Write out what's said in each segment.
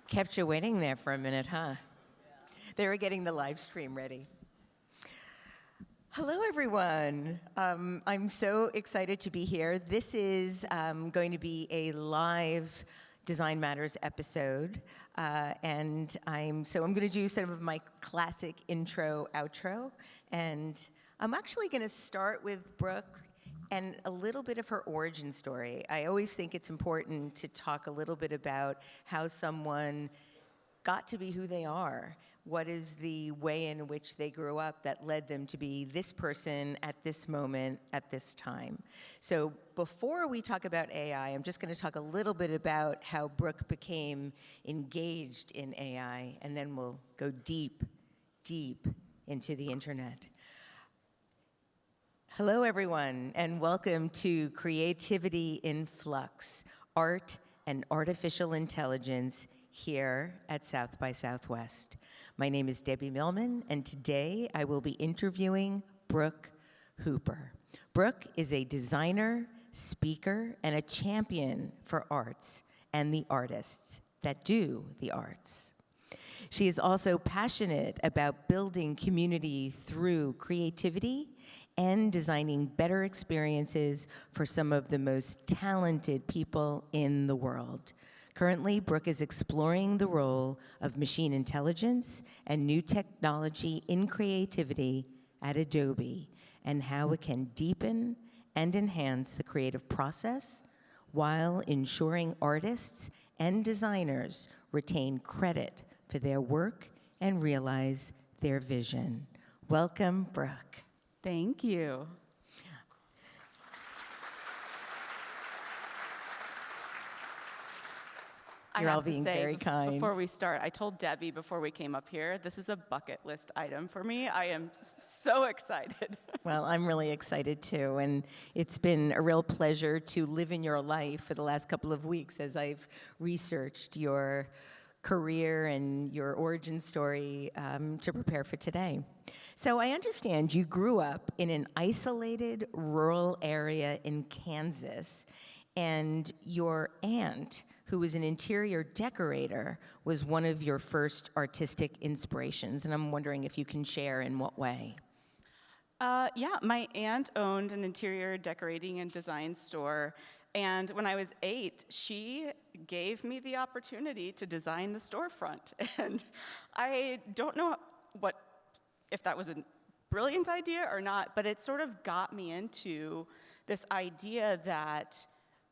Kept you waiting there for a minute, huh? They were getting the live stream ready. Hello, everyone. I'm so excited to be here. This is going to be a live Design Matters episode, and I'm going to do some of my classic intro, outro, and I'm actually going to start with Brooke and a little bit of her origin story. I always think it's important to talk a little bit about how someone got to be who they are. What is the way in which they grew up that led them to be this person at this moment, at this time? So before we talk about AI, I'm just going to talk a little bit about how Brooke became engaged in AI, and then we'll go deep, deep into the internet. Hello, everyone, and welcome to Creativity in Flux, Art and Artificial Intelligence here at South by Southwest. My name is Debbie Millman, and today I will be interviewing Brooke Hooper. Brooke is a designer, speaker, and a champion for arts and the artists that do the arts. She is also passionate about building community through creativity and designing better experiences for some of the most talented people in the world. Currently, Brooke is exploring the role of machine intelligence and new technology in creativity at Adobe and how it can deepen and enhance the creative process while ensuring artists and designers retain credit for their work and realize their vision. Welcome, Brooke. Thank you. You're all being very kind. Before we start, I told Debbie before we came up here, this is a bucket list item for me. I am so excited. Well, I'm really excited too, and it's been a real pleasure to live in your life for the last couple of weeks as I've researched your career and your origin story to prepare for today. So I understand you grew up in an isolated rural area in Kansas, and your aunt, who was an interior decorator, was one of your first artistic inspirations. And I'm wondering if you can share in what way. Yeah, my aunt owned an interior decorating and design store. And when I was 8, she gave me the opportunity to design the storefront. And I don't know if that was a brilliant idea or not, but it sort of got me into this idea that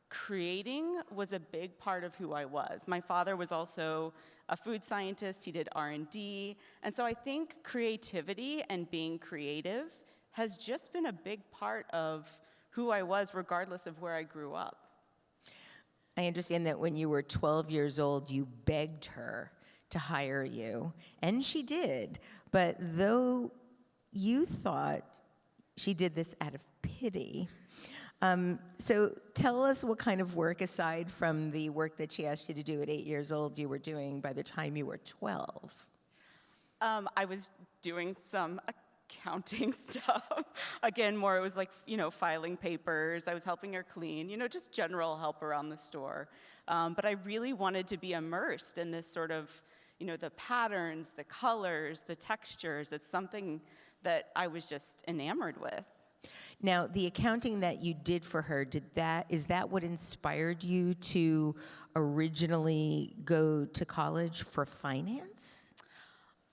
creating was a big part of who I was. My father was also a food scientist. He did R&D. And so I think creativity and being creative has just been a big part of who I was, regardless of where I grew up. I understand that when you were 12 years old, you begged her to hire you, and she did. But though you thought she did this out of pity, so tell us what kind of work, aside from the work that she asked you to do at 8 years old, you were doing by the time you were 12. I was doing some accounting stuff. Again, more it was like, filing papers. I was helping her clean, just general help around the store. But I really wanted to be immersed in this sort of, the patterns, the colors, the textures. It's something that I was just enamored with. Now, the accounting that you did for her, is that what inspired you to originally go to college for finance?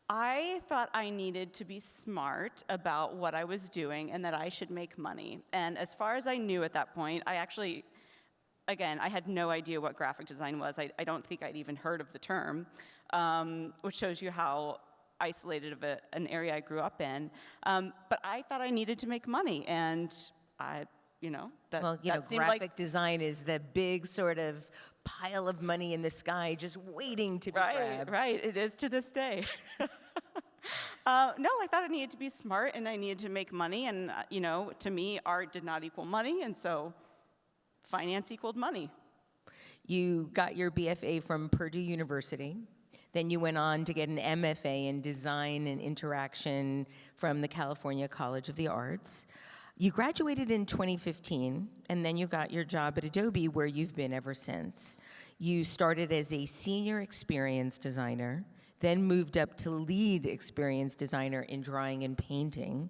I thought I needed to be smart about what I was doing and that I should make money. And as far as I knew at that point, I had no idea what graphic design was. I don't think I'd even heard of the term, which shows you how isolated of an area I grew up in. But I thought I needed to make money, and graphic design is the big sort of pile of money in the sky just waiting to be grabbed. Right, it is to this day. No, I thought I needed to be smart and I needed to make money, and to me, art did not equal money, and so finance equaled money. You got your BFA from Purdue University. Then you went on to get an MFA in Design and Interaction from the California College of the Arts. You graduated in 2015, and then you got your job at Adobe, where you've been ever since. You started as a senior experience designer, then moved up to lead experience designer in drawing and painting,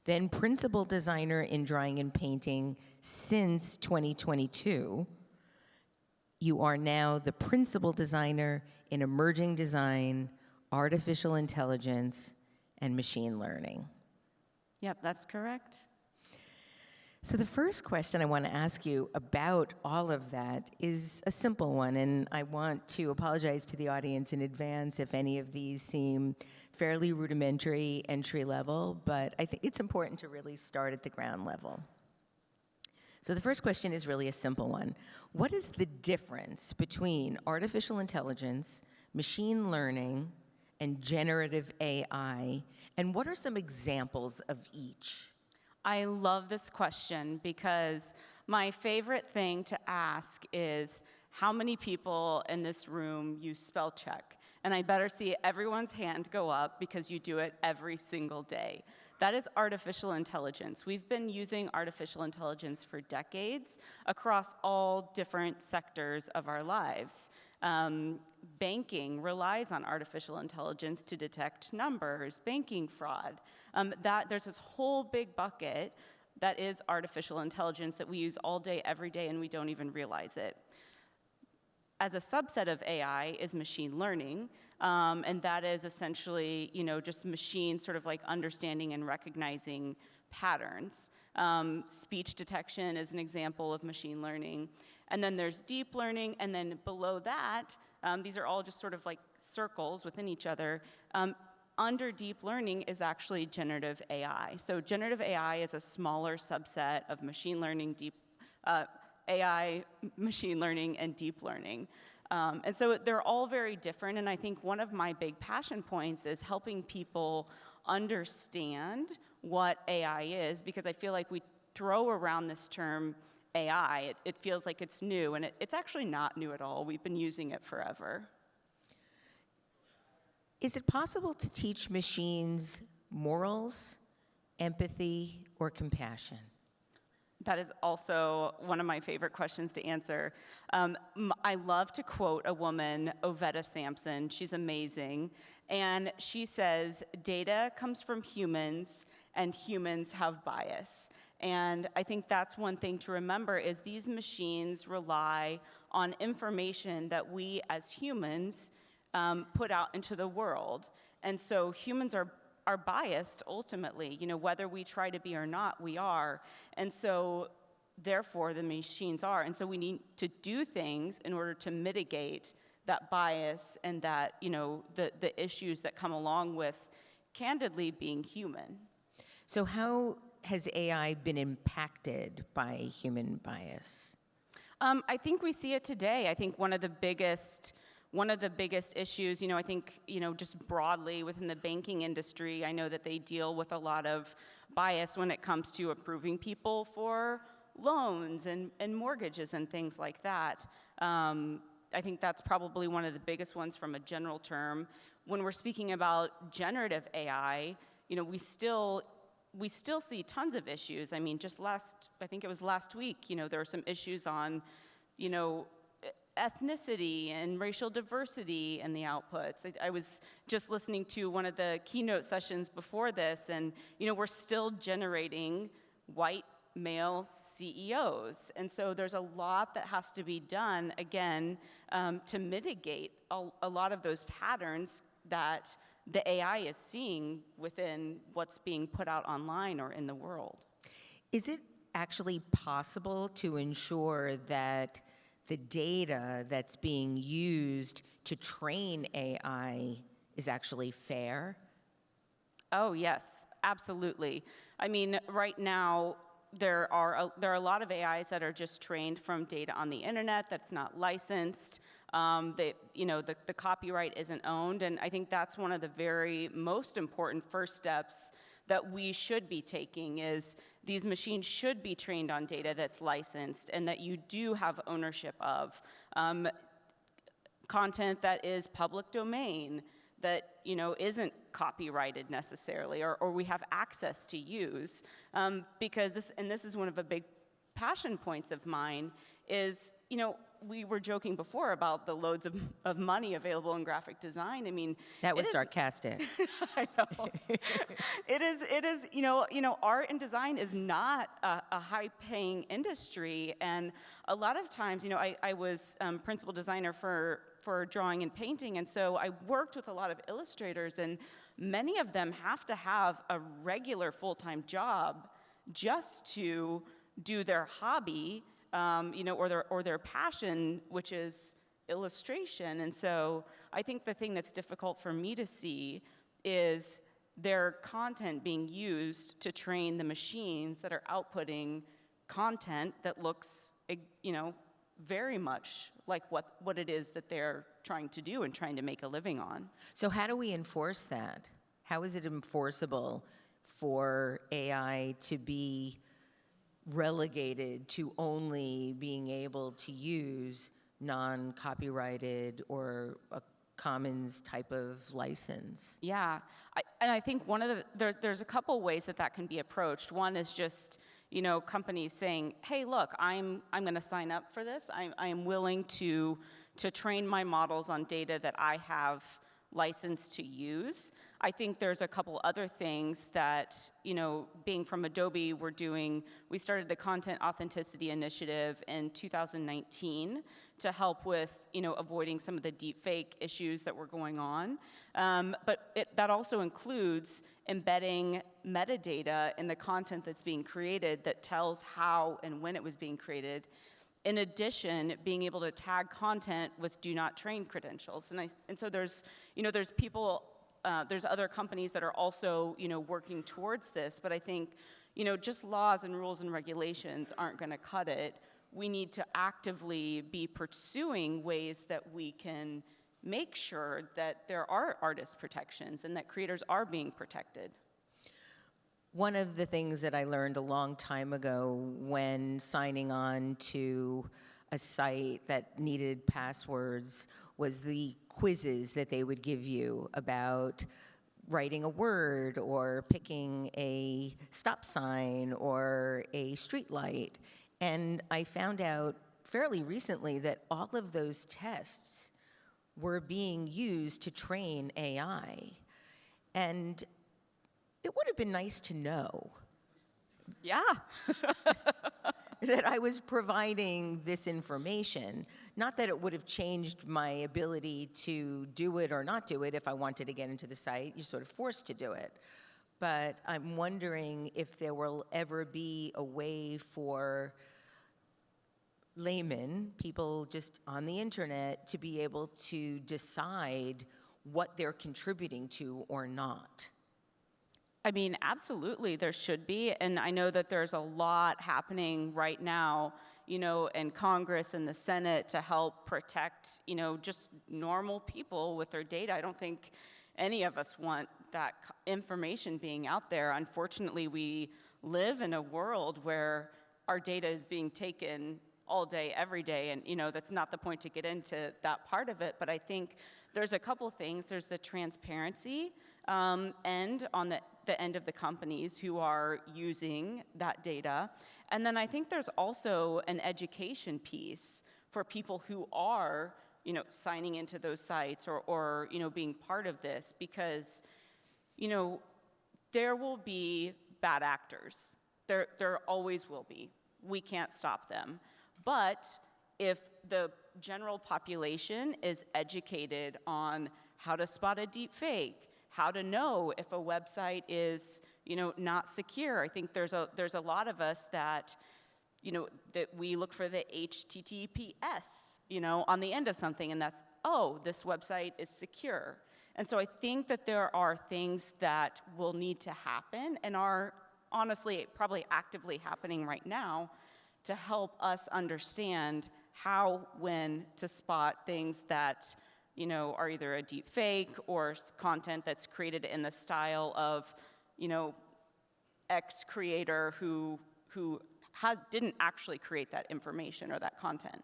then principal designer in drawing and painting since 2022. You are now the principal designer in emerging design, artificial intelligence, and machine learning. Yep, that's correct. So the first question I want to ask you about all of that is a simple one, and I want to apologize to the audience in advance if any of these seem fairly rudimentary entry level, but I think it's important to really start at the ground level. So the first question is really a simple one. What is the difference between artificial intelligence, machine learning, and generative AI, and what are some examples of each? I love this question because my favorite thing to ask is how many people in this room use spell check? And I better see everyone's hand go up because you do it every single day. That is artificial intelligence. We've been using artificial intelligence for decades across all different sectors of our lives. Banking relies on artificial intelligence to detect numbers, banking fraud. There's this whole big bucket that is artificial intelligence that we use all day, every day, and we don't even realize it. As a subset of AI is machine learning, and that is essentially, just machines sort of like understanding and recognizing patterns. Speech detection is an example of machine learning. And then there's deep learning, and then below that, these are all just sort of like circles within each other. Under deep learning is actually generative AI. So generative AI is a smaller subset of machine learning, AI, machine learning, and deep learning. And so they're all very different, and I think one of my big passion points is helping people understand what AI is, because I feel like we throw around this term AI. It feels like it's new, and it's actually not new at all. We've been using it forever. Is it possible to teach machines morals, empathy, or compassion? That is also one of my favorite questions to answer. I love to quote a woman, Ovetta Sampson. She's amazing. And she says, data comes from humans, and humans have bias. And I think that's one thing to remember is these machines rely on information that we as humans put out into the world. And so humans are biased ultimately, whether we try to be or not, we are. And so therefore the machines are. And so we need to do things in order to mitigate that bias and that, the issues that come along with candidly being human. So how has AI been impacted by human bias? I think we see it today. I think one of the biggest issues, I think, just broadly within the banking industry, I know that they deal with a lot of bias when it comes to approving people for loans and mortgages and things like that. I think that's probably one of the biggest ones from a general term. When we're speaking about generative AI, we still see tons of issues. I mean, I think it was last week, there were some issues on, ethnicity and racial diversity in the outputs. I was just listening to one of the keynote sessions before this, and we're still generating white male CEOs. And so there's a lot that has to be done, again, to mitigate a lot of those patterns that the AI is seeing within what's being put out online or in the world. Is it actually possible to ensure that the data that's being used to train AI is actually fair? Oh, yes, absolutely. I mean, right now, there are a lot of AIs that are just trained from data on the internet that's not licensed. The copyright isn't owned, and I think that's one of the very most important first steps that we should be taking is these machines should be trained on data that's licensed and that you do have ownership of. Content that is public domain, that isn't copyrighted necessarily, or we have access to use, because this is one of the big passion points of mine is, we were joking before about the loads of money available in graphic design. I mean, That was sarcastic. I know. It is, art and design is not a high-paying industry, and a lot of times, I was principal designer for drawing and painting, and so I worked with a lot of illustrators, and many of them have to have a regular full-time job just to do their hobby, or their passion, which is illustration. And so I think the thing that's difficult for me to see is their content being used to train the machines that are outputting content that looks, very much like what it is that they're trying to do and trying to make a living on. So how do we enforce that? How is it enforceable for AI to be relegated to only being able to use non-copyrighted or a commons type of license? Yeah, I think there's a couple ways that can be approached. One is just, companies saying, hey, look, I'm going to sign up for this. I am willing to train my models on data that I have license to use. I think there's a couple other things that, being from Adobe, we started the Content Authenticity Initiative in 2019 to help with, avoiding some of the deepfake issues that were going on. But that also includes embedding metadata in the content that's being created that tells how and when it was being created. In addition, being able to tag content with do not train credentials. And so there's people, there's other companies that are also, working towards this, but I think, just laws and rules and regulations aren't gonna cut it. We need to actively be pursuing ways that we can make sure that there are artist protections and that creators are being protected. One of the things that I learned a long time ago when signing on to a site that needed passwords was the quizzes that they would give you about writing a word or picking a stop sign or a street light. And I found out fairly recently that all of those tests were being used to train AI. And it would have been nice to know. Yeah. That I was providing this information. Not that it would have changed my ability to do it or not do it. If I wanted to get into the site, you're sort of forced to do it. But I'm wondering if there will ever be a way for laymen, people just on the internet, to be able to decide what they're contributing to or not. I mean, absolutely, there should be, and I know that there's a lot happening right now, in Congress and the Senate to help protect, just normal people with their data. I don't think any of us want that information being out there. Unfortunately, we live in a world where our data is being taken all day, every day, and that's not the point to get into that part of it, but I think there's a couple things. There's the transparency end on the end of the companies who are using that data. And then I think there's also an education piece for people who are, signing into those sites or being part of this, because, there will be bad actors. There always will be. We can't stop them. But if the general population is educated on how to spot a deep fake, how to know if a website is, not secure. I think there's a lot of us that, that we look for the HTTPS, on the end of something, and that's, oh, this website is secure. And so I think that there are things that will need to happen and are honestly probably actively happening right now to help us understand how, when to spot things that are either a deep fake or content that's created in the style of, X creator who didn't actually create that information or that content.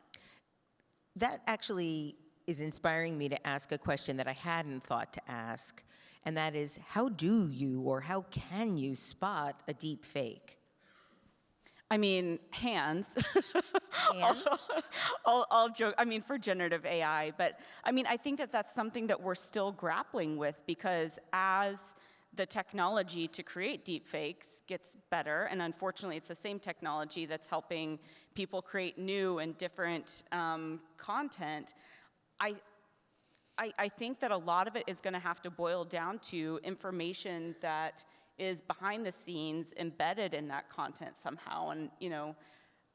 That actually is inspiring me to ask a question that I hadn't thought to ask, and that is, how do you or how can you spot a deep fake? I mean, hands. Hands? I'll joke, I mean, for generative AI, but I mean, I think that that's something that we're still grappling with, because as the technology to create deepfakes gets better, and unfortunately it's the same technology that's helping people create new and different content, I think that a lot of it is going to have to boil down to information that is behind the scenes embedded in that content somehow. And, you know,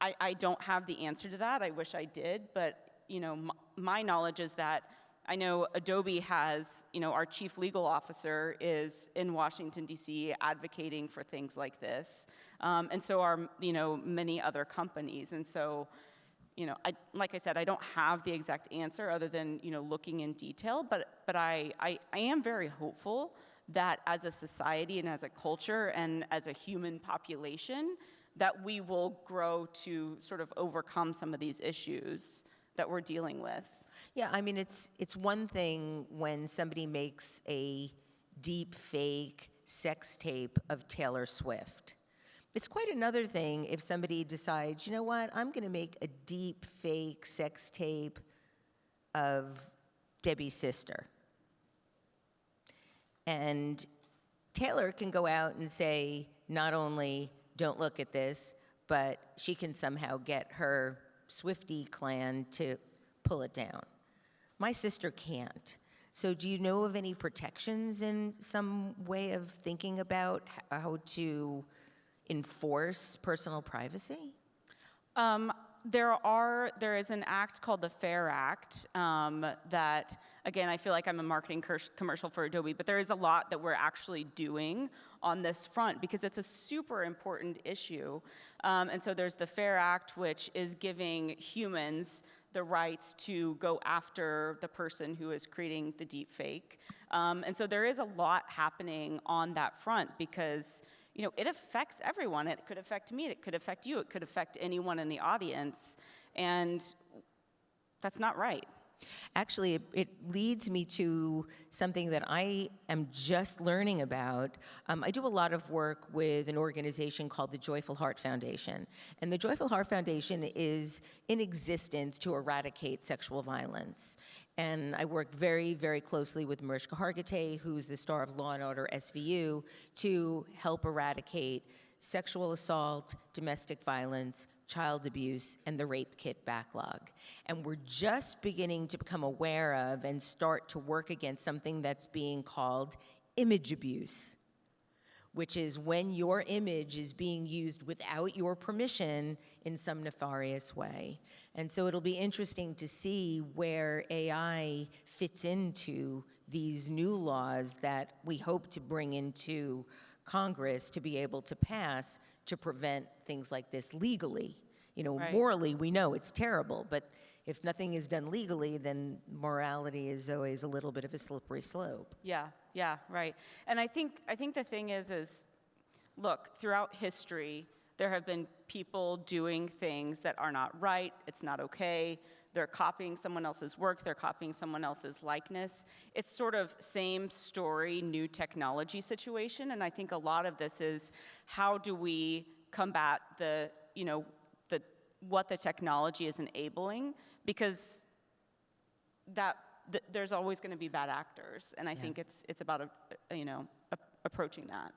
I don't have the answer to that. I wish I did, but, you know, my knowledge is that I know Adobe has, you know, our chief legal officer is in Washington, D.C. advocating for things like this. And so are, you know, many other companies. And so, you know, like I said, I don't have the exact answer other than, you know, looking in detail, but I am very hopeful that as a society and as a culture and as a human population, that we will grow to sort of overcome some of these issues that we're dealing with. Yeah, I mean, it's one thing when somebody makes a deep fake sex tape of Taylor Swift. It's quite another thing if somebody decides, you know what, I'm going to make a deep fake sex tape of Debbie's sister. And Taylor can go out and say, not only don't look at this, but she can somehow get her Swiftie clan to pull it down. My sister can't. So do you know of any protections in some way of thinking about how to enforce personal privacy? There is an act called the FAIR Act that, again, I feel like I'm a marketing commercial for Adobe, but there is a lot that we're actually doing on this front because it's a super important issue. And so there's the FAIR Act, which is giving humans the rights to go after the person who is creating the deep fake. And so there is a lot happening on that front because, you know, it affects everyone. It could affect me, it could affect you, it could affect anyone in the audience, and that's not right. Actually, it leads me to something that I am just learning about. I do a lot of work with an organization called the Joyful Heart Foundation. And the Joyful Heart Foundation is in existence to eradicate sexual violence. And I work very, very closely with Mariska Hargitay, who's the star of Law & Order SVU, to help eradicate sexual assault, domestic violence, child abuse, and the rape kit backlog. And we're just beginning to become aware of and start to work against something that's being called image abuse, which is when your image is being used without your permission in some nefarious way. And so it'll be interesting to see where AI fits into these new laws that we hope to bring into Congress to be able to pass to prevent things like this legally. You know, Right. Morally, we know it's terrible, but if nothing is done legally, then morality is always a little bit of a slippery slope. Yeah, right. And I think the thing is, look, throughout history, there have been people doing things that are not right, it's not okay, they're copying someone else's work, they're copying someone else's likeness. It's sort of same story, new technology situation, and I think a lot of this is how do we combat the, you know, what the technology is enabling, because there's always going to be bad actors, and I think it's about approaching that.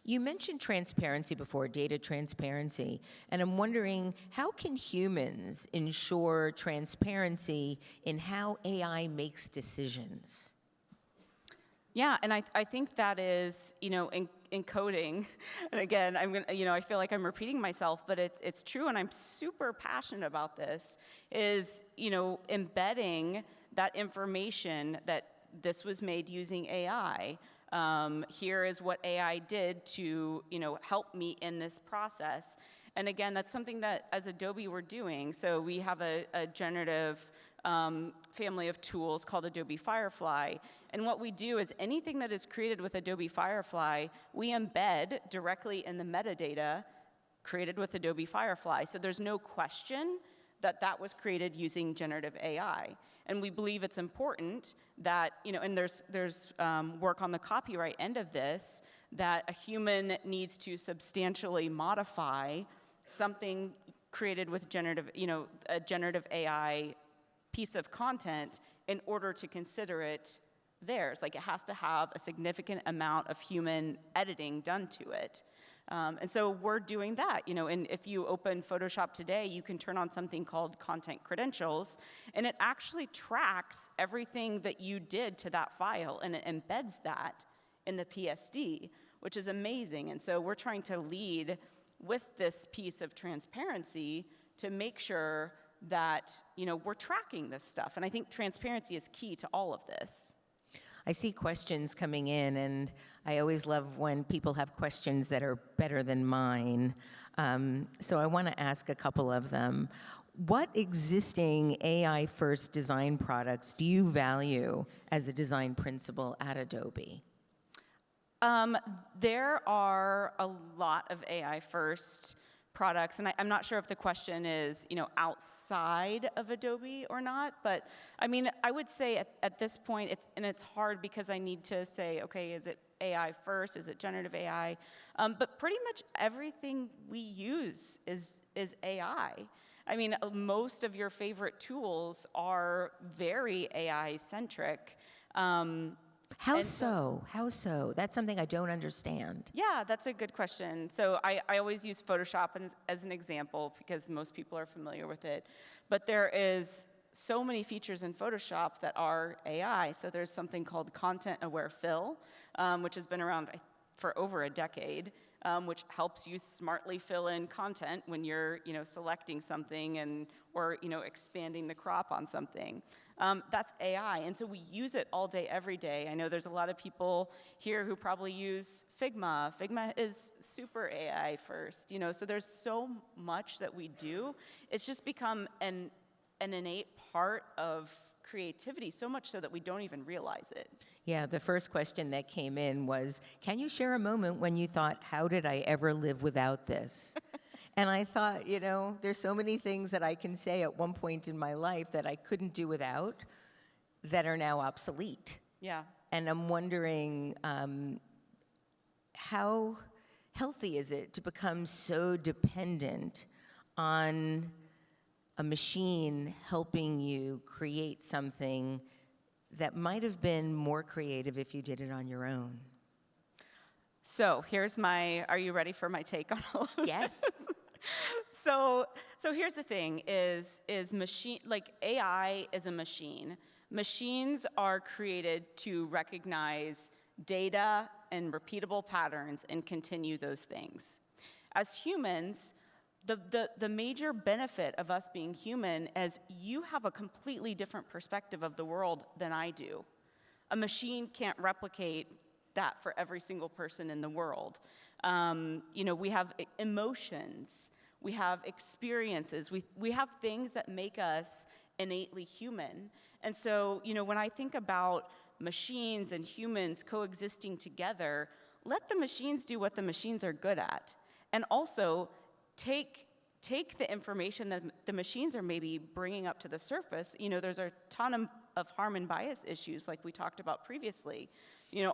You mentioned transparency before, data transparency, and I'm wondering, how can humans ensure transparency in how AI makes decisions? Yeah, and I think that is, you know, encoding, and again, I feel like I'm repeating myself, but it's true, and I'm super passionate about this, is, you know, embedding that information that this was made using AI. Here is what AI did to, you know, help me in this process. And again, that's something that as Adobe we're doing. So we have a generative family of tools called Adobe Firefly. And what we do is anything that is created with Adobe Firefly, we embed directly in the metadata created with Adobe Firefly. So there's no question that was created using generative AI. And we believe it's important that, and there's work on the copyright end of this, that a human needs to substantially modify something created with a generative AI piece of content in order to consider it theirs. Like, it has to have a significant amount of human editing done to it. And so we're doing that, and if you open Photoshop today, you can turn on something called content credentials, and it actually tracks everything that you did to that file, and it embeds that in the PSD, which is amazing. And so we're trying to lead with this piece of transparency to make sure that, we're tracking this stuff. And I think transparency is key to all of this. I see questions coming in, and I always love when people have questions that are better than mine. So I want to ask a couple of them. What existing AI-first design products do you value as a design principle at Adobe? There are a lot of AI-first products, and I'm not sure if the question is, outside of Adobe or not, but I mean, I would say at this point, it's hard because I need to say, okay, is it AI first? Is it generative AI? But pretty much everything we use is AI. I mean, most of your favorite tools are very AI-centric. How so? How so? That's something I don't understand. Yeah, that's a good question. So I always use Photoshop as an example because most people are familiar with it. But there is so many features in Photoshop that are AI. So there's something called content-aware fill, which has been around for over a decade, which helps you smartly fill in content when you're selecting something or expanding the crop on something. That's AI, and so we use it all day, every day. I know there's a lot of people here who probably use Figma. Figma is super AI first, so there's so much that we do. It's just become an innate part of creativity, so much so that we don't even realize it. Yeah, the first question that came in was, can you share a moment when you thought, how did I ever live without this? And I thought, there's so many things that I can say at one point in my life that I couldn't do without that are now obsolete. Yeah. And I'm wondering, how healthy is it to become so dependent on a machine helping you create something that might have been more creative if you did it on your own? So are you ready for my take on all of Yes. this? So here's the thing, is AI is a machine. Machines are created to recognize data and repeatable patterns and continue those things. As humans, the major benefit of us being human is you have a completely different perspective of the world than I do. A machine can't replicate that for every single person in the world. We have emotions, we have experiences, we have things that make us innately human. And so, when I think about machines and humans coexisting together, let the machines do what the machines are good at. And also, take the information that the machines are maybe bringing up to the surface. There's a ton of harm and bias issues like we talked about previously.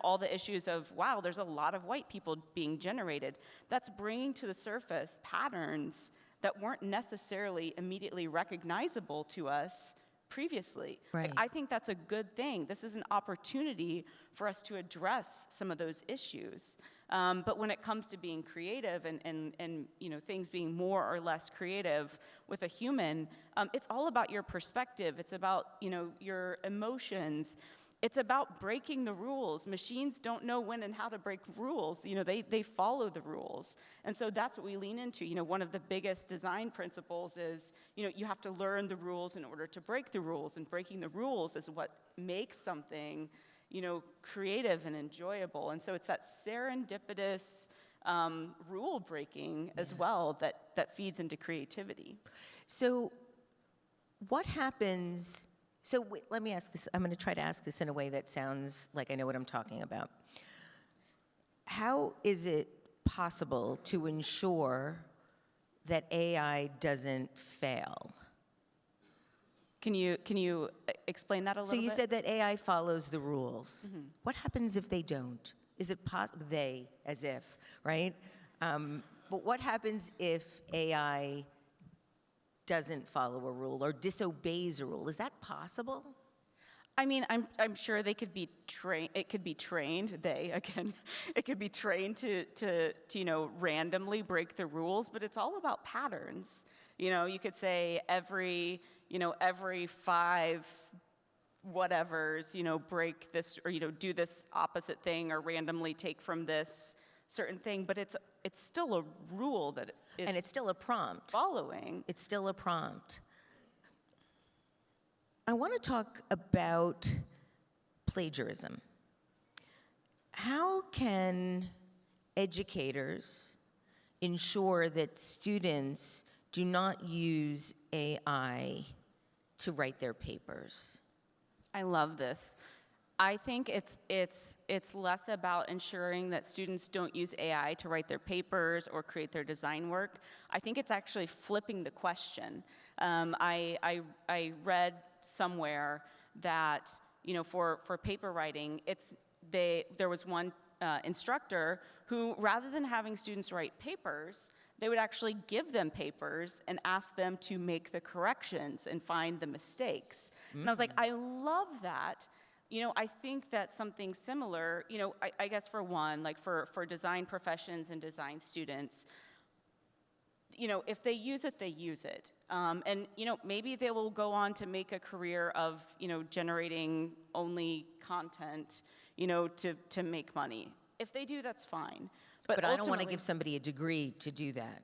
All the issues of, wow, there's a lot of white people being generated. That's bringing to the surface patterns that weren't necessarily immediately recognizable to us previously. Right. I think that's a good thing. This is an opportunity for us to address some of those issues. But when it comes to being creative and things being more or less creative with a human, it's all about your perspective. It's about your emotions. It's about breaking the rules. Machines don't know when and how to break rules. They follow the rules. And so that's what we lean into. One of the biggest design principles is, you have to learn the rules in order to break the rules. And breaking the rules is what makes something, creative and enjoyable. And so it's that serendipitous rule breaking as well that feeds into creativity. So what happens? So let me ask this. I'm going to try to ask this in a way that sounds like I know what I'm talking about. How is it possible to ensure that AI doesn't fail? Can you explain that a little So you bit? said that AI follows the rules. What happens if they don't? Is it possible, they, as if, right? But what happens if AI doesn't follow a rule or disobeys a rule? Is that possible? I mean, I'm sure they could be trained. It could be trained. They again, it could be trained to randomly break the rules. But it's all about patterns. You could say every 5 whatevers, break this or do this opposite thing or randomly take from this certain thing. But it's still a rule that And it's still a prompt. following. It's still a prompt. I want to talk about plagiarism. How can educators ensure that students do not use AI to write their papers? I love this. I think it's less about ensuring that students don't use AI to write their papers or create their design work. I think it's actually flipping the question. I read somewhere that for paper writing, there was one instructor who, rather than having students write papers, they would actually give them papers and ask them to make the corrections and find the mistakes. And I was like, I love that. I think that something similar, I guess for one, like for design professions and design students, if they use it, they use it. And maybe they will go on to make a career of generating only content to make money. If they do, that's fine. But I don't want to give somebody a degree to do that.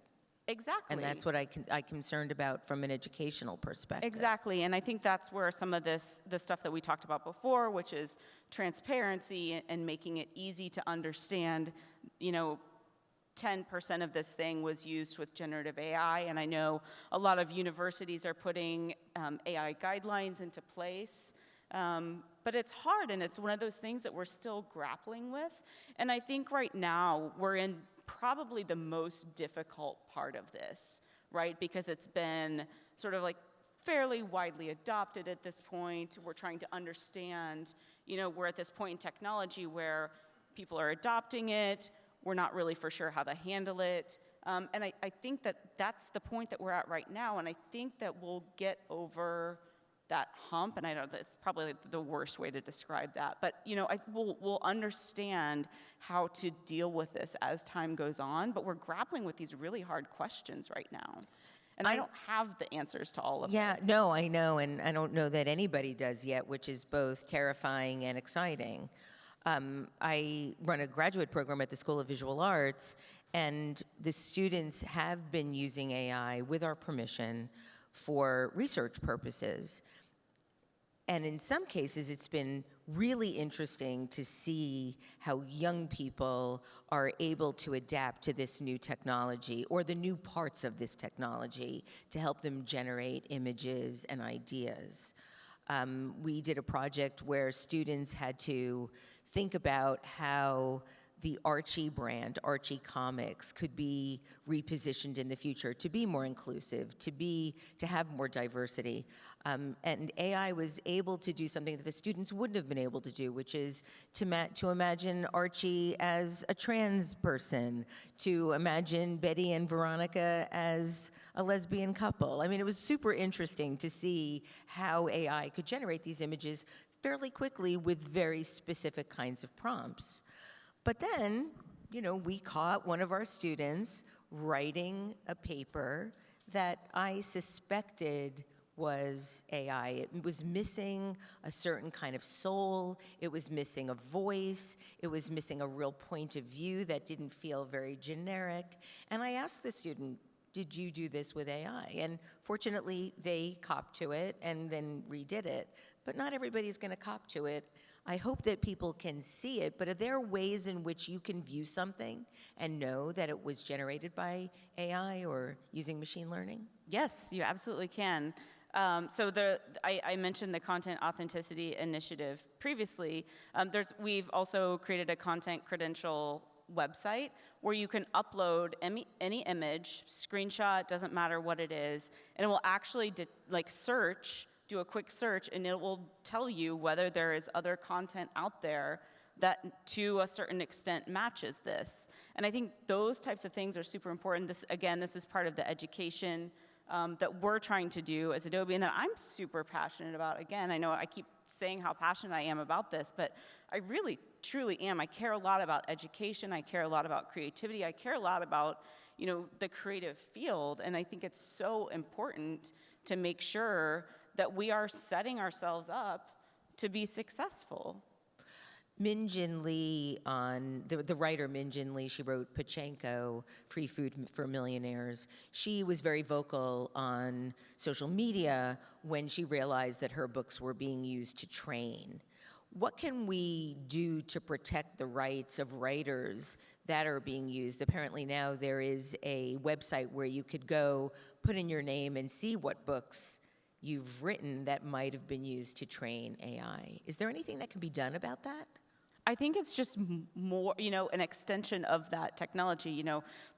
Exactly. And that's what I'm concerned about from an educational perspective. Exactly, and I think that's where some of the stuff that we talked about before, which is transparency and making it easy to understand, 10% of this thing was used with generative AI, and I know a lot of universities are putting AI guidelines into place. But it's hard, and it's one of those things that we're still grappling with. And I think right now we're in probably the most difficult part of this, right? Because it's been sort of like fairly widely adopted at this point. We're trying to understand, we're at this point in technology where people are adopting it. We're not really for sure how to handle it. And I think that that's the point that we're at right now. And I think that we'll get over that hump, and I know that's probably the worst way to describe that, but we'll understand how to deal with this as time goes on, but we're grappling with these really hard questions right now. And I don't have the answers to all of them. Yeah, no, I know, and I don't know that anybody does yet, which is both terrifying and exciting. I run a graduate program at the School of Visual Arts, and the students have been using AI with our permission for research purposes. And in some cases, it's been really interesting to see how young people are able to adapt to this new technology or the new parts of this technology to help them generate images and ideas. We did a project where students had to think about how the Archie brand, Archie Comics, could be repositioned in the future to be more inclusive, to have more diversity. And AI was able to do something that the students wouldn't have been able to do, which is to imagine Archie as a trans person, to imagine Betty and Veronica as a lesbian couple. I mean, it was super interesting to see how AI could generate these images fairly quickly with very specific kinds of prompts. But then, we caught one of our students writing a paper that I suspected was AI. It was missing a certain kind of soul. It was missing a voice. It was missing a real point of view that didn't feel very generic. And I asked the student, did you do this with AI? And fortunately, they copped to it and then redid it. But not everybody's going to cop to it. I hope that people can see it, but are there ways in which you can view something and know that it was generated by AI or using machine learning? Yes, you absolutely can. So I mentioned the Content Authenticity Initiative previously. We've also created a content credential website where you can upload any image, screenshot, doesn't matter what it is, and it will actually search do a quick search, and it will tell you whether there is other content out there that to a certain extent matches this. And I think those types of things are super important. This is part of the education that we're trying to do as Adobe, and that I'm super passionate about. Again, I know I keep saying how passionate I am about this, but I really, truly am. I care a lot about education. I care a lot about creativity. I care a lot about, the creative field, and I think it's so important to make sure that we are setting ourselves up to be successful. Min Jin Lee, the writer Min Jin Lee, she wrote Pachenko, Free Food for Millionaires. She was very vocal on social media when she realized that her books were being used to train. What can we do to protect the rights of writers that are being used? Apparently now there is a website where you could go, put in your name, and see what books you've written that might have been used to train AI. Is there anything that can be done about that? I think it's just more, an extension of that technology,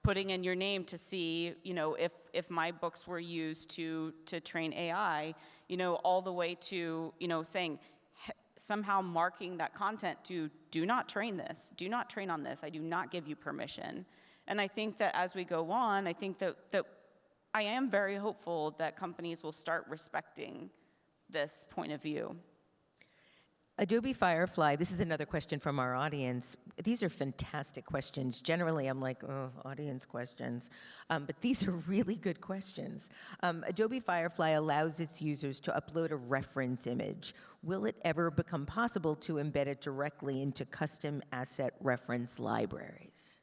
putting in your name to see, if my books were used to train AI, all the way to, saying, somehow marking that content to do not train this, do not train on this, I do not give you permission. And I think that as we go on, I think that I am very hopeful that companies will start respecting this point of view. Adobe Firefly, this is another question from our audience. These are fantastic questions. Generally, I'm like, oh, audience questions. But these are really good questions. Adobe Firefly allows its users to upload a reference image. Will it ever become possible to embed it directly into custom asset reference libraries?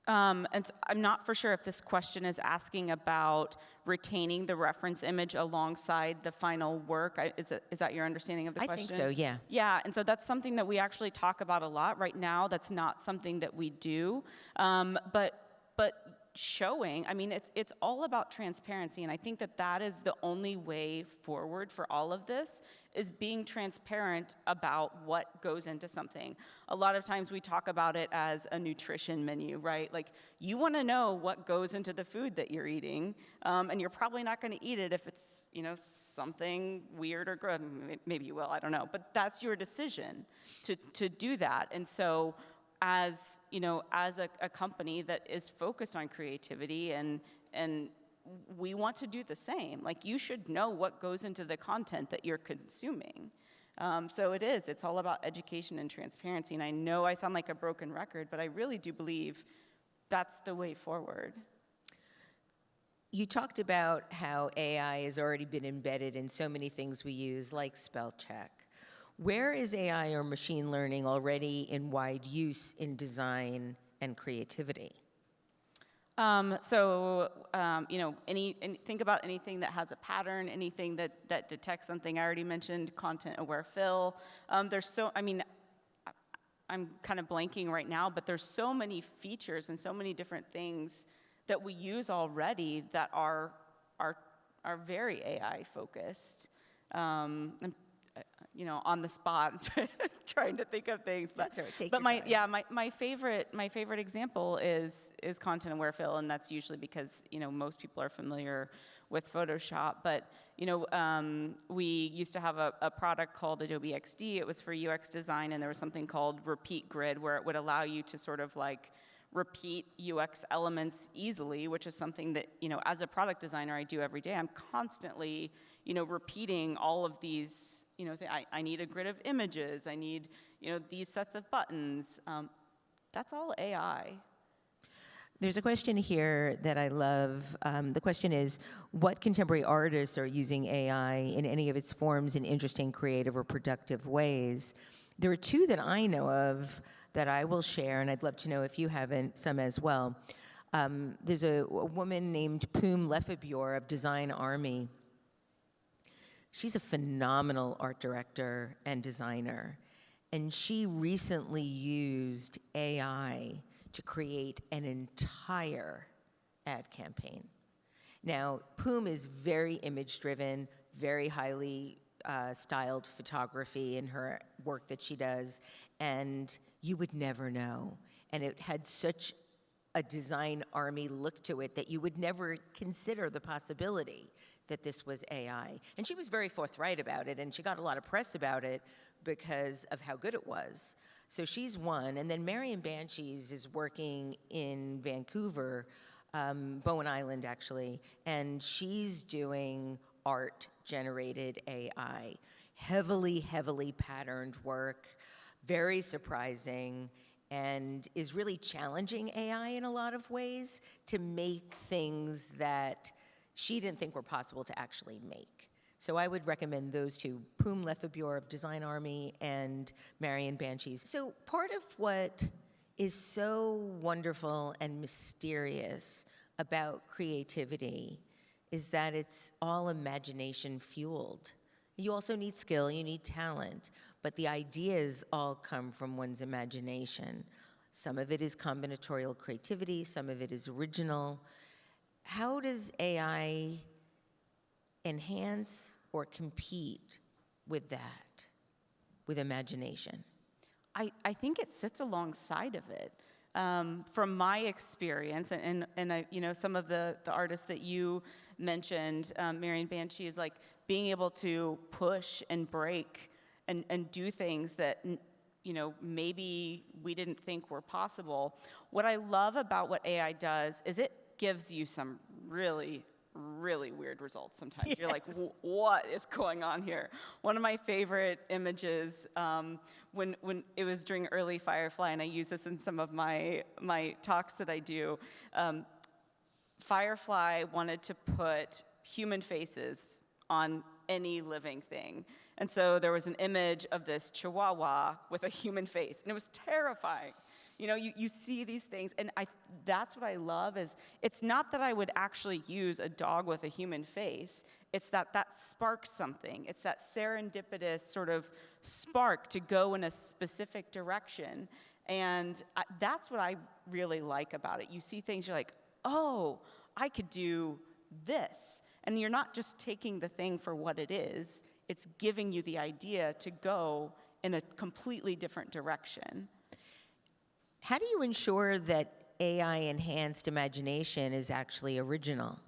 And I'm not for sure if this question is asking about retaining the reference image alongside the final work. Is that your understanding of the question? I think so, yeah. Yeah, and so that's something that we actually talk about a lot. Right now, that's not something that we do. But showing, it's all about transparency, and I think that is the only way forward for all of this, is being transparent about what goes into something. A lot of times we talk about it as a nutrition menu, right? Like, you want to know what goes into the food that you're eating, and you're probably not going to eat it if it's, something weird or gross. Maybe you will, I don't know, but that's your decision to do that. And so as a company that is focused on creativity, and we want to do the same. Like, you should know what goes into the content that you're consuming. So it's all about education and transparency. And I know I sound like a broken record, but I really do believe that's the way forward. You talked about how AI has already been embedded in so many things we use, like spell check. Where is AI or machine learning already in wide use in design and creativity? Think about anything that has a pattern, anything that detects something. I already mentioned content-aware fill. I'm kind of blanking right now, but there's so many features and so many different things that we use already that are very AI focused. On the spot, trying to think of things. That's all right. But my favorite example is content-aware fill, and that's usually because most people are familiar with Photoshop. But we used to have a product called Adobe XD. It was for UX design, and there was something called Repeat Grid, where it would allow you to sort of like repeat UX elements easily, which is something that as a product designer I do every day. I'm constantly repeating all of these. I need a grid of images. I need, these sets of buttons. That's all AI. There's a question here that I love. The question is, what contemporary artists are using AI in any of its forms in interesting, creative, or productive ways? There are two that I know of that I will share, and I'd love to know if you haven't some as well. There's a woman named Poom Lefebvre of Design Army. She's a phenomenal art director and designer, and she recently used AI to create an entire ad campaign. Now, Poom is very image-driven, very highly styled photography in her work that she does, and you would never know. And it had such a Design Army look to it that you would never consider the possibility that this was AI. And she was very forthright about it, and she got a lot of press about it because of how good it was. So she's one. And then Marion Banshees is working in Vancouver, Bowen Island actually, and she's doing art-generated AI. Heavily, heavily patterned work, very surprising, and is really challenging AI in a lot of ways to make things that she didn't think were possible to actually make. So I would recommend those two, Poom Lefebvre of Design Army and Marion Banshees. So part of what is so wonderful and mysterious about creativity is that it's all imagination fueled. You also need skill, you need talent, but the ideas all come from one's imagination. Some of it is combinatorial creativity, some of it is original. How does AI enhance or compete with that, with imagination? I think it sits alongside of it. From my experience, and some of the artists that you mentioned, Marion Banshee, is like being able to push and break and do things that maybe we didn't think were possible. What I love about what AI does is it gives you some really, really weird results sometimes. Yes. You're like, what is going on here? One of my favorite images, when it was during early Firefly, and I use this in some of my talks that I do, Firefly wanted to put human faces on any living thing. And so there was an image of this chihuahua with a human face, and it was terrifying. You see these things, and that's what I love is, it's not that I would actually use a dog with a human face, it's that sparks something. It's that serendipitous sort of spark to go in a specific direction, and that's what I really like about it. You see things, you're like, oh, I could do this. And you're not just taking the thing for what it is, it's giving you the idea to go in a completely different direction. How do you ensure that AI-enhanced imagination is actually original?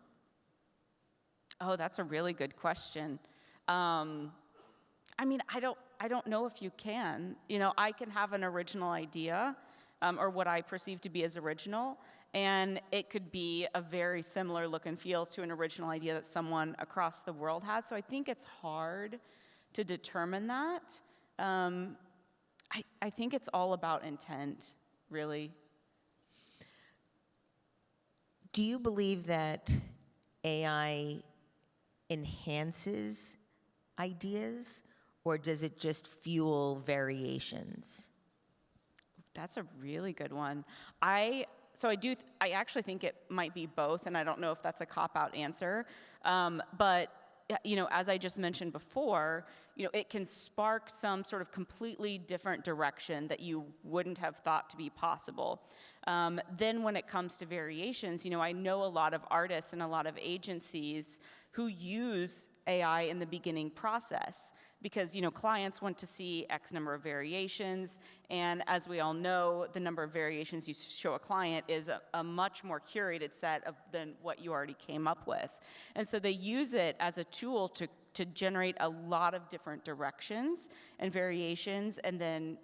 Oh, that's a really good question. I don't know if you can. I can have an original idea, or what I perceive to be as original, and it could be a very similar look and feel to an original idea that someone across the world had. So I think it's hard to determine that. I think it's all about intent, really. Do you believe that AI enhances ideas, or does it just fuel variations? That's a really good one. I actually think it might be both, and I don't know if that's a cop-out answer. But as I just mentioned before, it can spark some sort of completely different direction that you wouldn't have thought to be possible. Then when it comes to variations, I know a lot of artists and a lot of agencies who use AI in the beginning process, because clients want to see X number of variations, and as we all know, the number of variations you show a client is a much more curated set than what you already came up with. And so they use it as a tool to generate a lot of different directions and variations, and then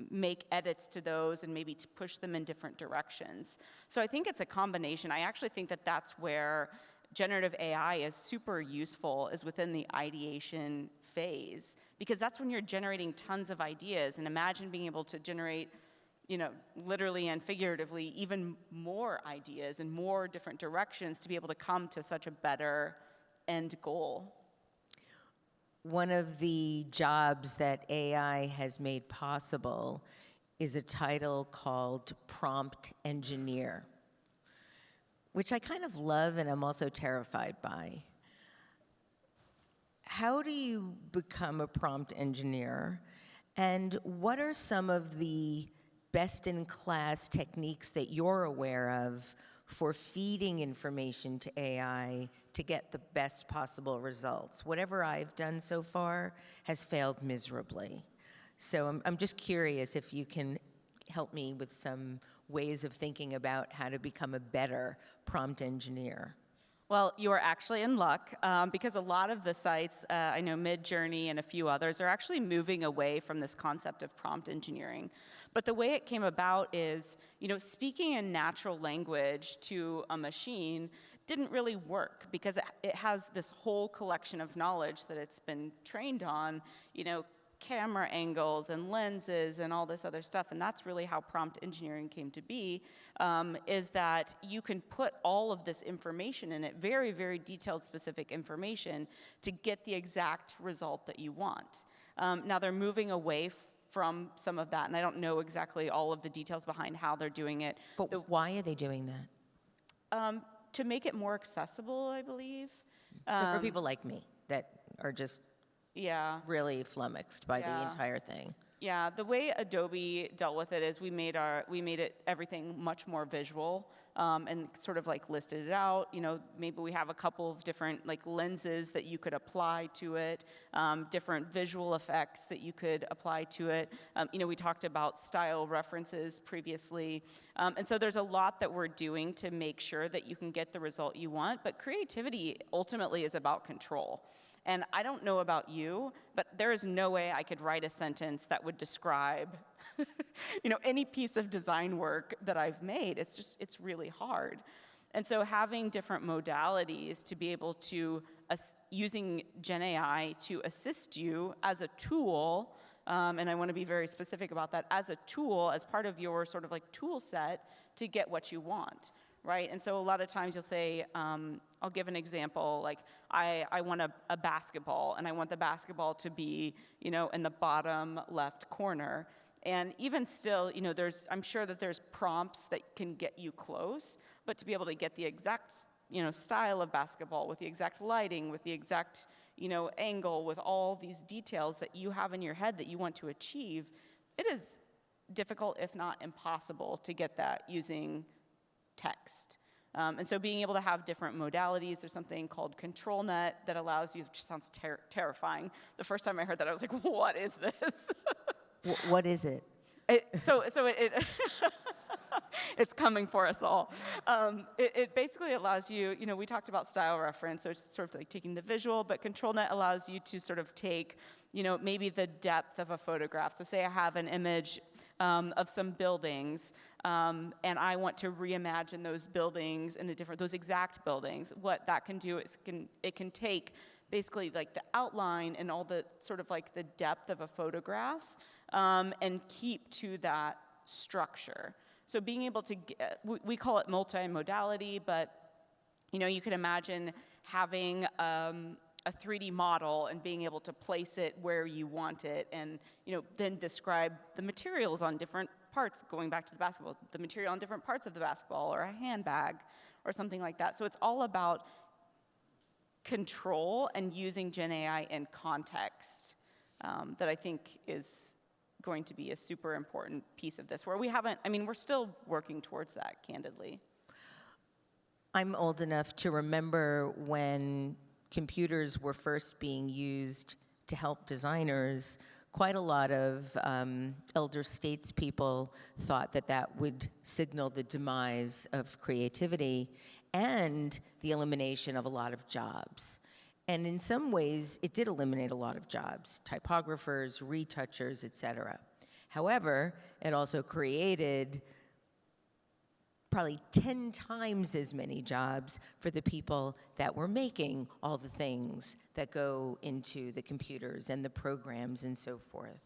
make edits to those and maybe to push them in different directions. So I think it's a combination. I actually think that that's where generative AI is super useful, is within the ideation phase, because that's when you're generating tons of ideas. And imagine being able to generate, literally and figuratively, even more ideas and more different directions to be able to come to such a better end goal. One of the jobs that AI has made possible is a title called prompt engineer, which I kind of love and I'm also terrified by. How do you become a prompt engineer? And what are some of the best-in-class techniques that you're aware of for feeding information to AI to get the best possible results? Whatever I've done so far has failed miserably. So I'm just curious if you can help me with some ways of thinking about how to become a better prompt engineer. Well, you are actually in luck because a lot of the sites, I know Midjourney and a few others, are actually moving away from this concept of prompt engineering. But the way it came about is, speaking in natural language to a machine didn't really work because it has this whole collection of knowledge that it's been trained on, camera angles and lenses and all this other stuff. And that's really how prompt engineering came to be, is that you can put all of this information in it, very, very detailed, specific information, to get the exact result that you want. Now they're moving away from some of that, and I don't know exactly all of the details behind how they're doing it. But why are they doing that? To make it more accessible, I believe. So for people like me that are just really flummoxed by the entire thing. Yeah, the way Adobe dealt with it is we made it everything much more visual, and sort of like listed it out. Maybe we have a couple of different like lenses that you could apply to it, different visual effects that you could apply to it. We talked about style references previously, and so there's a lot that we're doing to make sure that you can get the result you want. But creativity ultimately is about control. And I don't know about you, but there is no way I could write a sentence that would describe, any piece of design work that I've made. It's really hard. And so having different modalities to be able to, using Gen AI to assist you as a tool, and I want to be very specific about that, as a tool, as part of your sort of like tool set to get what you want. Right, and so a lot of times you'll say, I'll give an example, like I want a basketball, and I want the basketball to be, in the bottom left corner. And even still, I'm sure that there's prompts that can get you close, but to be able to get the exact, style of basketball with the exact lighting, with the exact, angle, with all these details that you have in your head that you want to achieve, it is difficult, if not impossible, to get that using text. And so being able to have different modalities, there's something called control net that allows you, which sounds terrifying. The first time I heard that, I was like, what is this? What is it? It's coming for us all. It basically allows you, we talked about style reference, so it's sort of like taking the visual, but control net allows you to sort of take, maybe the depth of a photograph. So say I have an image of some buildings, and I want to reimagine those buildings in those exact buildings. What that can do is it can take basically like the outline and all the sort of like the depth of a photograph, and keep to that structure. So being able to we call it multimodality, but you can imagine having a 3D model and being able to place it where you want it, and then describe the materials on different parts, going back to the basketball, the material on different parts of the basketball or a handbag or something like that. So it's all about control and using Gen AI in context, that I think is going to be a super important piece of this, where we're still working towards that, candidly. I'm old enough to remember when computers were first being used to help designers. Quite a lot of elder statespeople thought that would signal the demise of creativity and the elimination of a lot of jobs. And in some ways, it did eliminate a lot of jobs, typographers, retouchers, et cetera. However, it also created probably 10 times as many jobs for the people that were making all the things that go into the computers and the programs and so forth.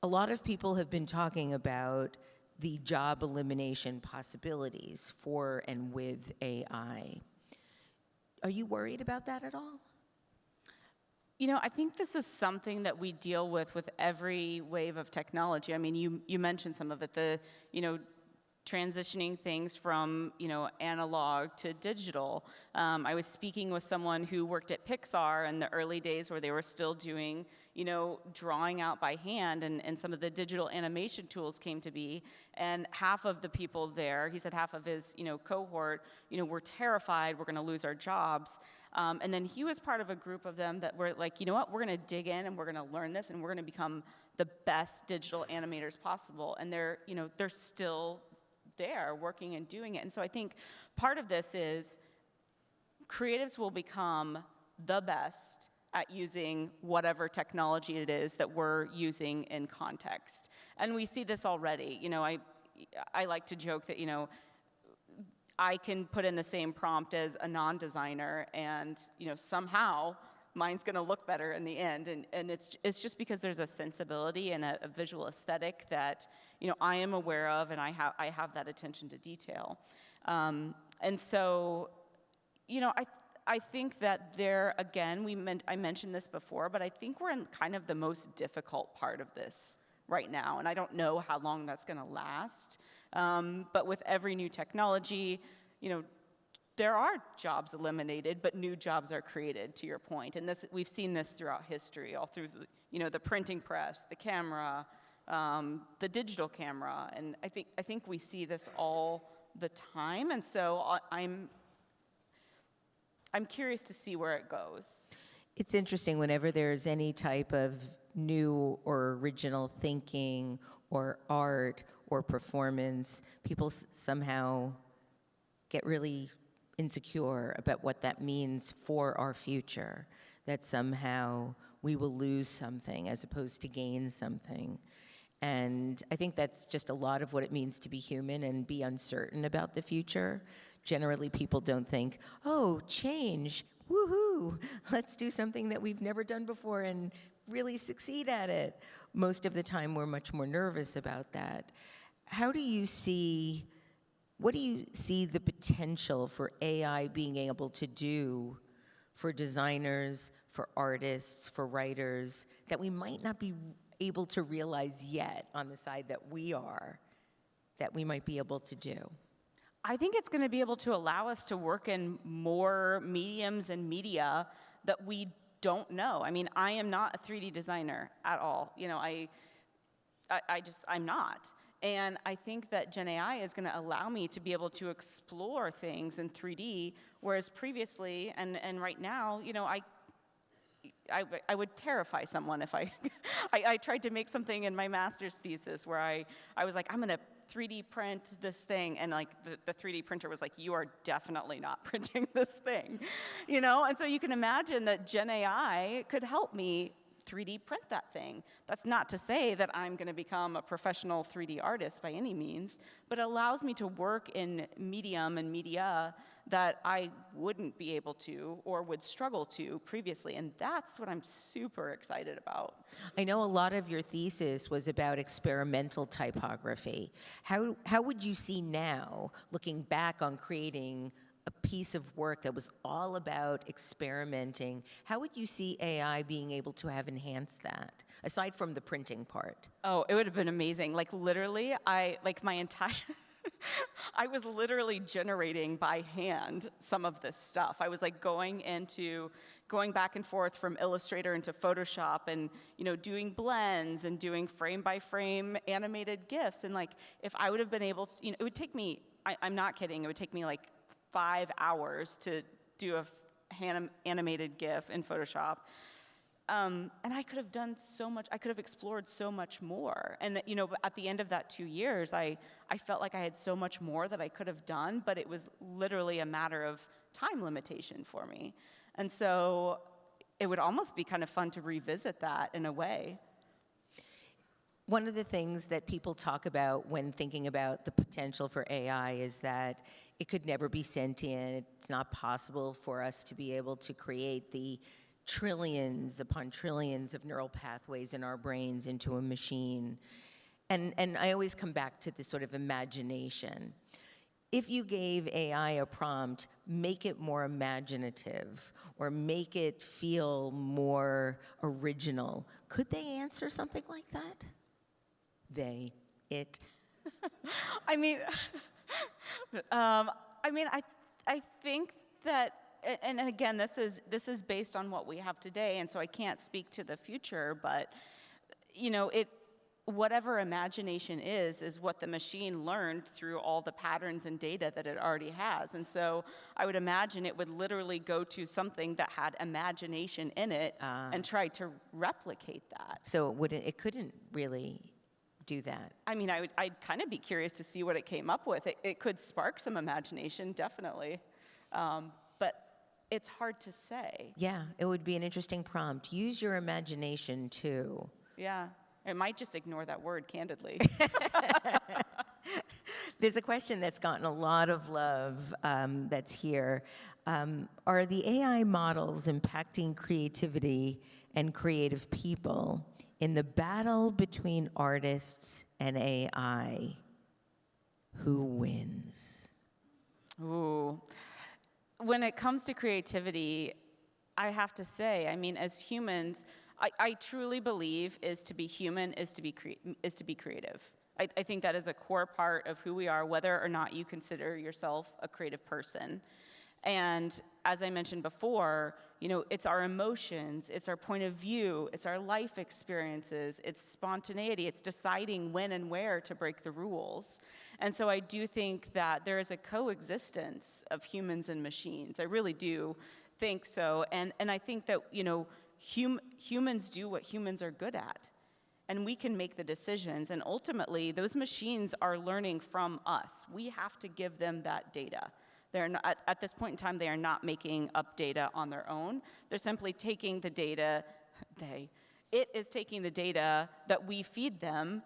A lot of people have been talking about the job elimination possibilities for and with AI. Are you worried about that at all? I think this is something that we deal with every wave of technology. I mean, you mentioned some of it, transitioning things from, analog to digital. I was speaking with someone who worked at Pixar in the early days where they were still doing, drawing out by hand, and some of the digital animation tools came to be. And half of the people there, he said half of his, cohort, were terrified we're gonna lose our jobs. And then he was part of a group of them that were like, what, we're gonna dig in and we're gonna learn this and we're gonna become the best digital animators possible. And they're still there working and doing it. And so I think part of this is creatives will become the best at using whatever technology it is that we're using in context. And we see this already. I like to joke that, I can put in the same prompt as a non-designer, and somehow mine's going to look better in the end. And it's just because there's a sensibility and a visual aesthetic that I am aware of, and I have that attention to detail. And so, I think that there, again, I mentioned this before, but I think we're in kind of the most difficult part of this right now, and I don't know how long that's going to last. But with every new technology, there are jobs eliminated, but new jobs are created, to your point. And we've seen this throughout history, all through the printing press, the camera, the digital camera, and I think we see this all the time. And so I'm curious to see where it goes. It's interesting whenever there's any type of new or original thinking or art or performance, people somehow get really insecure about what that means for our future, that somehow we will lose something as opposed to gain something. And I think that's just a lot of what it means to be human and be uncertain about the future. Generally, people don't think, oh, change, woohoo, let's do something that we've never done before and really succeed at it. Most of the time, we're much more nervous about that. What do you see the potential for AI being able to do for designers, for artists, for writers, that we might not be able to realize yet on the side that we might be able to do? I think it's going to be able to allow us to work in more mediums and media that we don't know. I mean, I am not a 3D designer at all. I'm not. And I think that Gen AI is going to allow me to be able to explore things in 3D, whereas previously and right now, I would terrify someone if I tried to make something in my master's thesis where I was like, I'm going to 3D print this thing, and like the 3D printer was like, you are definitely not printing this thing, And so you can imagine that Gen AI could help me 3D print that thing. That's not to say that I'm going to become a professional 3D artist by any means, but it allows me to work in medium and media that I wouldn't be able to or would struggle to previously, and that's what I'm super excited about. I know a lot of your thesis was about experimental typography. How would you see now, looking back on creating a piece of work that was all about experimenting, how would you see AI being able to have enhanced that, aside from the printing part? Oh, it would have been amazing. Like literally, my entire I was literally generating by hand some of this stuff. I was like going back and forth from Illustrator into Photoshop and doing blends and doing frame by frame animated GIFs. And like if I would have been able to, it would take me, I'm not kidding, it would take me like 5 hours to do a animated GIF in Photoshop. And I could have done so much, I could have explored so much more. And at the end of that 2 years, I felt like I had so much more that I could have done, but it was literally a matter of time limitation for me. And so it would almost be kind of fun to revisit that in a way. One of the things that people talk about when thinking about the potential for AI is that it could never be sentient. It's not possible for us to be able to create the trillions upon trillions of neural pathways in our brains into a machine. And I always come back to this sort of imagination. If you gave AI a prompt, make it more imaginative or make it feel more original, could they answer something like that? It. I think that, and again, this is based on what we have today, and so I can't speak to the future, but whatever imagination is what the machine learned through all the patterns and data that it already has. And so I would imagine it would literally go to something that had imagination in it and try to replicate that. So it couldn't really do that. I mean, I'd kind of be curious to see what it came up with. It could spark some imagination, definitely. But it's hard to say. Yeah, it would be an interesting prompt. Use your imagination too. Yeah, it might just ignore that word, candidly. There's a question that's gotten a lot of love that's here. Are the AI models impacting creativity and creative people in the battle between artists and AI? Who wins? Ooh. When it comes to creativity, I have to say, I mean, as humans, I truly believe is to be human is to be creative. I think that is a core part of who we are, whether or not you consider yourself a creative person. And as I mentioned before, you know, it's our emotions, it's our point of view, it's our life experiences, it's spontaneity, it's deciding when and where to break the rules. And so I do think that there is a coexistence of humans and machines. I really do think so. And I think that, you know, humans do what humans are good at. And we can make the decisions. And ultimately, those machines are learning from us. We have to give them that data. They're not, at this point in time, they are not making up data on their own. They're simply taking the data, it is taking the data that we feed them,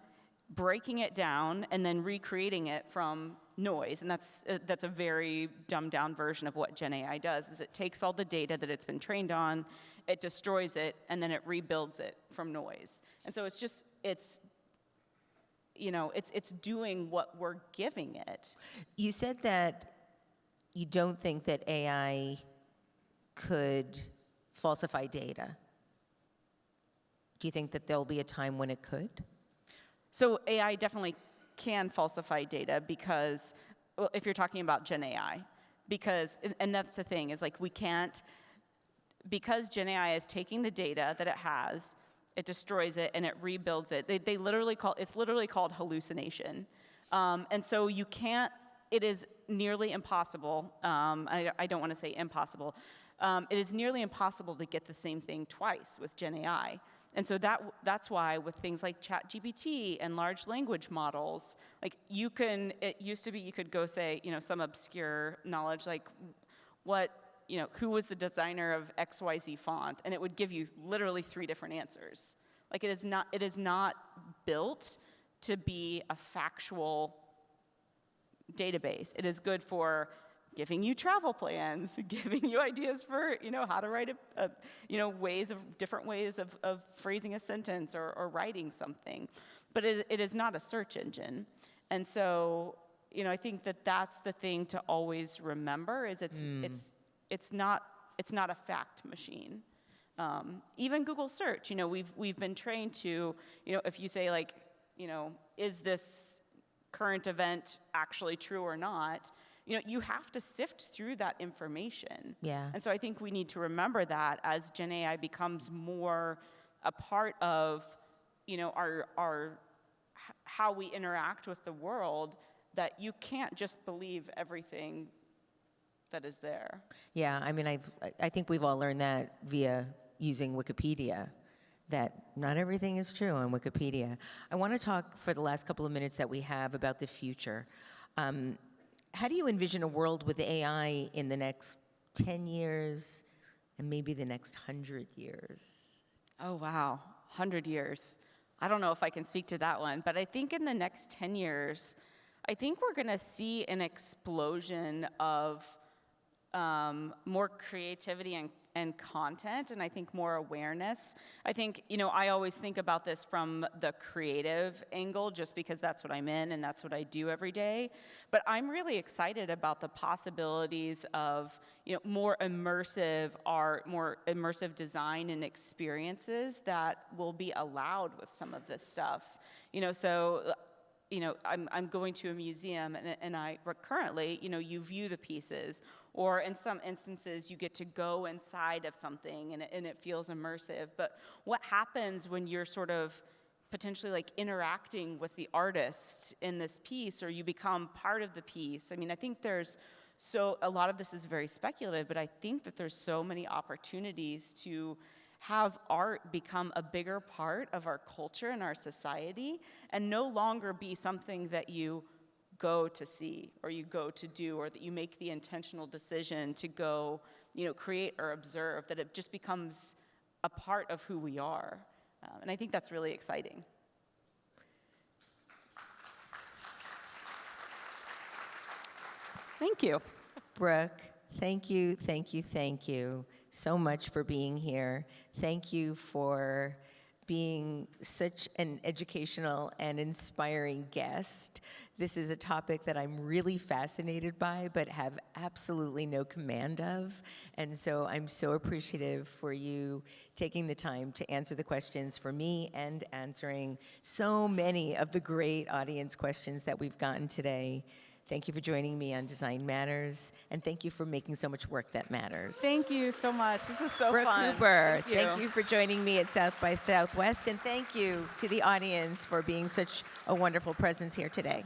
breaking it down, and then recreating it from noise. And that's a very dumbed down version of what Gen AI does, is it takes all the data that it's been trained on, it destroys it, and then it rebuilds it from noise. And so it's doing what we're giving it. You said that you don't think that AI could falsify data. Do you think that there'll be a time when it could? So AI definitely can falsify data because, well, if you're talking about Gen AI, because, and that's the thing, is like we can't, because Gen AI is taking the data that it has, it destroys it and it rebuilds it. They literally it's literally called hallucination. And so you can't, it is nearly impossible, I don't want to say impossible, it is nearly impossible to get the same thing twice with Gen AI. And so that's why with things like ChatGPT and large language models, like it used to be you could go say, you know, some obscure knowledge like who was the designer of XYZ font, and it would give you literally 3 different answers. Like it is not built to be a factual database. It is good for giving you travel plans, giving you ideas for, you know, how to write different ways of phrasing a sentence or writing something. But it is not a search engine. And so, you know, I think that that's the thing to always remember is it's not a fact machine. Even Google search, you know, we've been trained to, you know, if you say like, you know, is this current event actually true or not, you know, you have to sift through that information. Yeah. And so I think we need to remember that as Gen AI becomes more a part of, you know, our how we interact with the world, that you can't just believe everything that is there. Yeah, I mean, I think we've all learned that via using Wikipedia, that not everything is true on Wikipedia. I want to talk for the last couple of minutes that we have about the future. How do you envision a world with AI in the next 10 years and maybe the next 100 years? Oh, wow, 100 years. I don't know if I can speak to that one, but I think in the next 10 years, I think we're going to see an explosion of more creativity and content, and I think more awareness. I think, you know, I always think about this from the creative angle just because that's what I'm in and that's what I do every day. But I'm really excited about the possibilities of, you know, more immersive art, more immersive design and experiences that will be allowed with some of this stuff. You know, so you know, I'm going to a museum and currently, you know, you view the pieces, or in some instances you get to go inside of something and it feels immersive. But what happens when you're sort of potentially like interacting with the artist in this piece, or you become part of the piece? I mean, I think a lot of this is very speculative, but I think that there's so many opportunities to have art become a bigger part of our culture and our society, and no longer be something that you go to see or you go to do, or that you make the intentional decision to go create or observe, that it just becomes a part of who we are. And I think that's really exciting. Thank you. Brooke, thank you, thank you, thank you so much for being here. Thank you for being such an educational and inspiring guest. This is a topic that I'm really fascinated by, but have absolutely no command of. And so I'm so appreciative for you taking the time to answer the questions for me and answering so many of the great audience questions that we've gotten today. Thank you for joining me on Design Matters, and thank you for making so much work that matters. Thank you so much. This was so Brooke fun. Cooper, thank you for joining me at South by Southwest, and thank you to the audience for being such a wonderful presence here today.